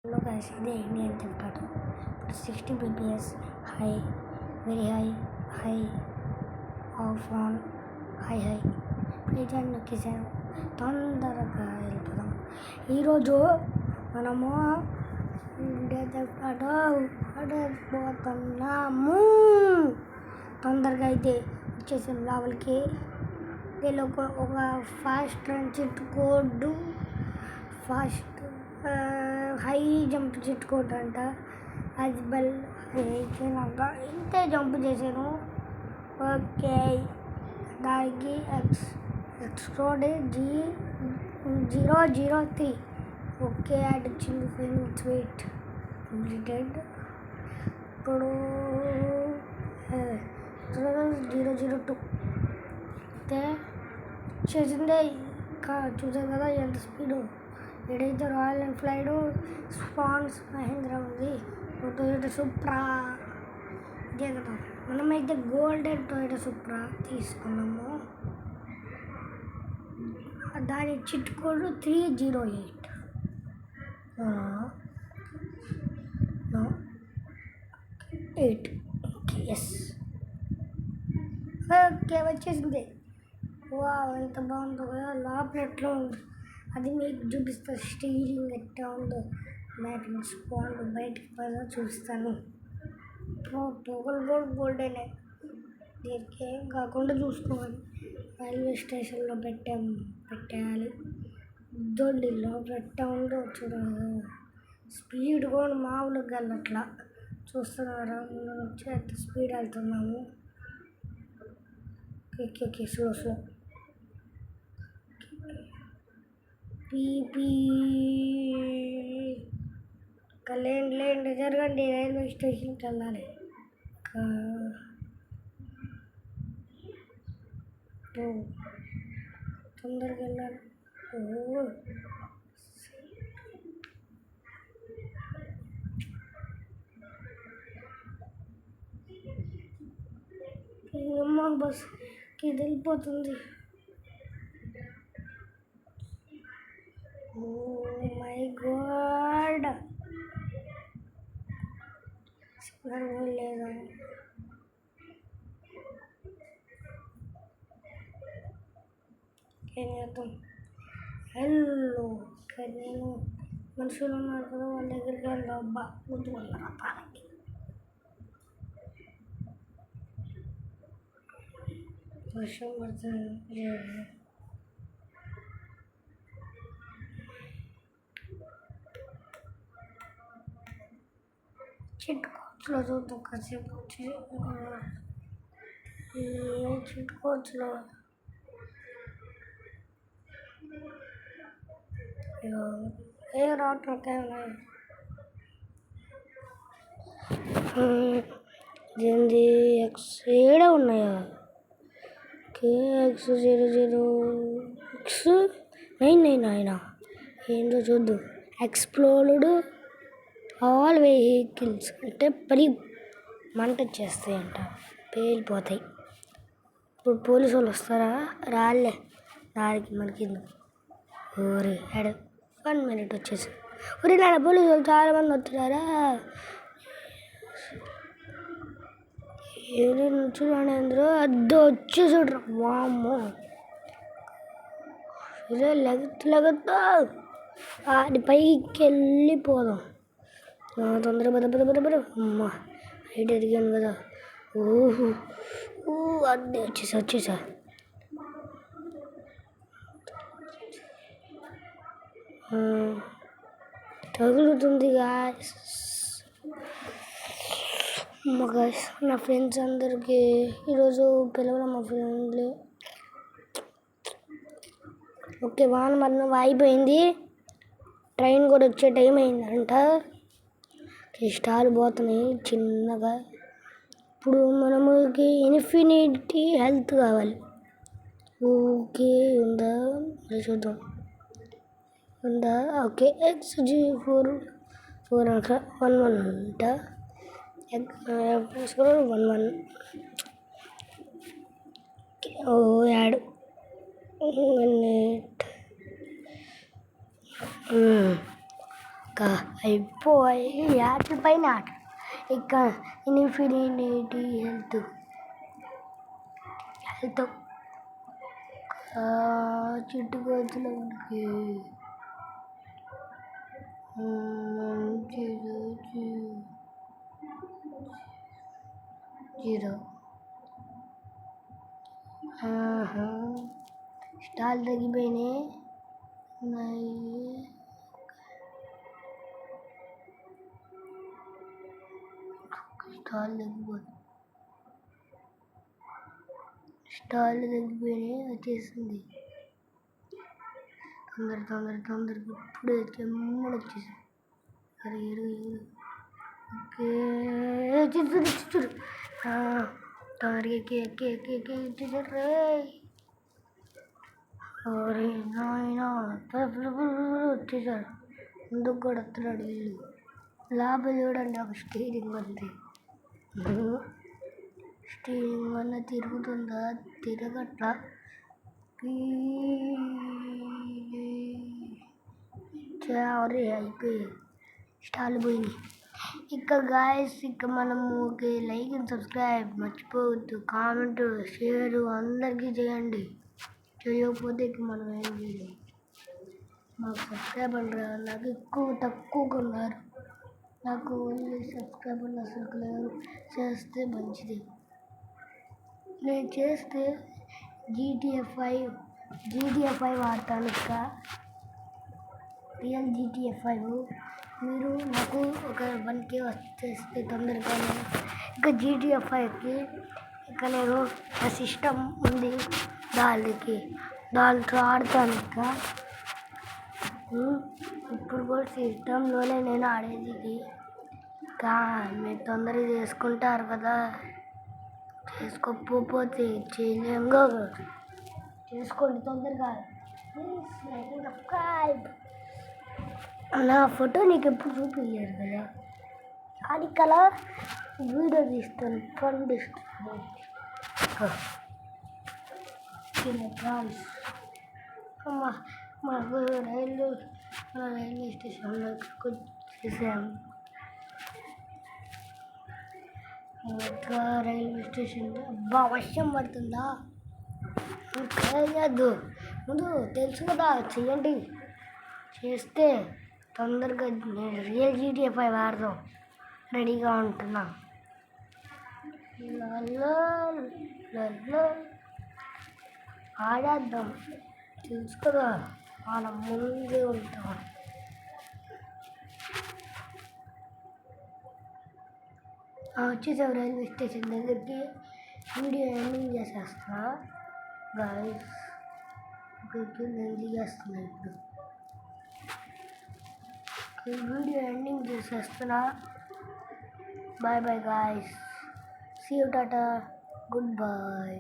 Hello guys, ఇది Indian తింటాడు 60 bps high very high off on high ప్లేజర్ నొక్కేసాను. తొందరగా వెళ్ళిపోదాం. ఈరోజు మనము ఇండియన్ తింటాడు పోతున్నాము. తొందరగా అయితే వచ్చేసాం లోపలికి. దీనిలో ఒక fast transit code, fast high jump cheat code అంట. అది అయిపోయినాక ఇంతే జంప్ చేశాను. ఓకే, దానికి ఎక్స్ట్రోడ్ G003. ఓకే, యాడ్ వచ్చింది. Sweet completed. ఇప్పుడు 002 అయితే చేసిందే. చూసారు కదా ఎంత స్పీడు. ఏడైతే రాయల్ ఎన్ఫీల్డ్ స్పాన్స్ మహేంద్ర ఉంది, టొయోటా సూప్రా ఇదే కదా. మనమైతే గోల్డెన్ టొయోటా సూప్రా తీసుకున్నాము. దాని cheat code 308. Okay, yes. Okay, వచ్చేసింది. వా, ఎంత బాగుందో కదా. లోపల ఎట్లా ఉంది అది మీకు చూపిస్తా. స్టీరింగ్ ఎట్లా ఉందో, మ్యాటింగ్ స్పాండ్ బయటకు పదా చూస్తాను. పొగలు కూడా గోల్డెనే. దీనికి ఏం కాకుండా చూసుకోవాలి. రైల్వే స్టేషన్లో పెట్టేయాలి. దొడ్డిలో ఎట్లా ఉందో చూడాలి. స్పీడ్ కూడా మామూలుగా వెళ్ళట్లా. చూస్తున్నారా, వచ్చి ఎంత స్పీడ్ వెళ్తున్నాము. స్లో పీపీ లేండి జరగండి. రైల్వే స్టేషన్కి వెళ్ళాలి. తొందరగా వెళ్ళాలి. అమ్మ, బస్కి వెళ్ళిపోతుంది. ఓ మై గాడ్, సిగ్నల్ లేదా? ఏం చేద్దాం. హలో, ఇక్కడ నేను మనుషులు ఉన్నారు కదా, వాళ్ళ దగ్గరికి వెళ్ళి అబ్బా గుర్తుకున్నారా పాలకి. వర్షం పడుతుంది. చిట్ కోచ్లో చూద్దాం కాసేపు. చిట్ కోచ్లో ఏ రావట్లకే ఉన్నాయి. ఏంది ఎక్స్ ఏడే ఉన్నాయా? KX00X9 అయినా ఏందో చూద్దాం. ఎక్స్ప్లోర్డ్ ఆల్ వెహికల్స్ అంటే మంట వచ్చేస్తాయంట, పేలిపోతాయి. ఇప్పుడు పోలీసు వాళ్ళు వస్తారా? రాలే, దానికి మనకి ఊరి 1 minute వచ్చేసి. ఊరి నాన్న, పోలీసు వాళ్ళు చాలామంది వస్తున్నారా? ఏది చూడండి, అందరూ అద్దె వచ్చి చూడరు. వామ్మో, లెగతా అది పైకి వెళ్ళిపోదాం. తొందర బద. అమ్మ, హైట్ ఎదిగాను కదా. అద్దె వచ్చేసా. తగులుతుంది గాయ్స్. నా ఫ్రెండ్స్ అందరికీ ఈరోజు పిలవడం మా ఫ్రెండ్లే. ఓకే, వాన మరణం అయిపోయింది. ట్రైన్ కూడా వచ్చే టైం అయిందంట. ఇష్టాలు పోతున్నాయి చిన్నగా. ఇప్పుడు మనకి ఇన్ఫినిటీ హెల్త్ కావాలి. ఓకే, ఉందా చూద్దాం. ఉందా? ఓకే, XG4 అంట. 11 అంట. 11. యాడ్ ఇంకా అయిపోయి ఆటల పైన ఆట ఇక ఇన్ఫినిటీ హెల్త్ చుట్టుకొచ్చిన మనకి జీరో స్టాల్ తగ్గిపోయినాయి స్టాల్ తగ్గిపోయినాయి వచ్చేసింది తొందరగా ఇప్పుడే చెమ్మలు వచ్చేసి అరే ఓకే చిచ్చురు తొందరగా ఎక్కి వచ్చేసారు రే అరే నాయన వచ్చేసారు ముందుకు కూడా వస్తున్నాడు వీళ్ళు లోపల చూడండి ఒక స్టీరింగ్ ఉంది స్టీరింగ్ వల్ల తిరుగుతుందా తిరగట్లా అరే అయిపోయి స్టాల్ పోయినాయి ఇక గాయస్ ఇక మనము లైక్ అండ్ సబ్స్క్రైబ్ మర్చిపోవద్దు కామెంట్ షేర్ అందరికీ చేయండి చేయకపోతే ఇక మనం ఏం చేయలేము మాకు సబ్స్క్రైబర్లు నాకు తక్కువగా ఉన్నారు నాకు ఓన్లీ సబ్స్క్రైబర్లు అసలు లేరు చేస్తే మంచిది నేను చేస్తే జీటీఎఫ్5 వాడతాను ఇంకా రియల్ జీటీఎఫ్5 మీరు నాకు ఒక 1K వచ్చేస్తే తొందరగానే ఇంకా జీటీఎఫ్5కి ఇక నేను నా సిస్టమ్ ఉంది దాంట్లో ఆడతాను ఇంకా ఇప్పుడు కూడా సిస్టంలోనే నేను ఆడేది ఇంకా మీరు తొందరగా చేసుకుంటారు కదా చేసుకోకపోతే చేయలేముగా చేసుకోండి తొందరగా నా ఫోటో నీకు ఎప్పుడు చూపించారు కదా అది కలా వీడియో తీస్తాను పండిస్తాను మాకు రైల్వే స్టేషన్లో చేసాము ఇంకా రైల్వే స్టేషన్ వర్షం పడుతుందా చేయద్దు ముందు తెలుసు కదా చెయ్యండి చేస్తే తొందరగా నేను రియల్ జీటీఎఫ్5 వాడదాం రెడీగా ఉంటున్నా ఆడేద్దాం తెలుసు కదా మనం ముందే ఉంటాం వచ్చేసాం రైల్వే స్టేషన్ దగ్గరికి వీడియో ఎండింగ్ చేసేస్తా గాయస్ నేను దిగేస్తున్నా ఇప్పుడు వీడియో ఎండింగ్ చేసేస్తున్నా bye guys see you ta-ta good bye